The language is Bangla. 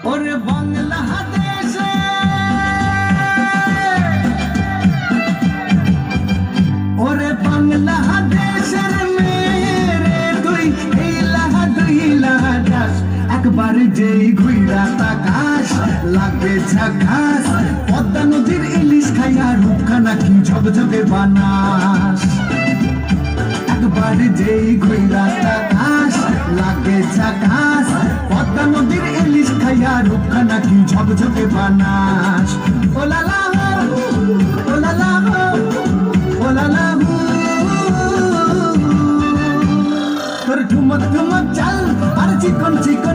ওরে বাংলাদেশে ওরে বাংলাদেশের মেরে তুই হিলা দাস একবার যেই ঘুইরা তাকাস লাগবে ঝাকাস পদ্মা নদীর ইলিশ খাইয়া রূপখানা কি ঝকঝকে বানাস একবার যেই ঘুইরা তাকাস লাগে ঝাকাস পদ্মা নদীর ইলিশ খাইয়া রূপখানা কি ঝকঝকে বানাস ওলালা ওলালা ওলালা তোর ঠুমক ঠুমক চাল আর চিকন চিকন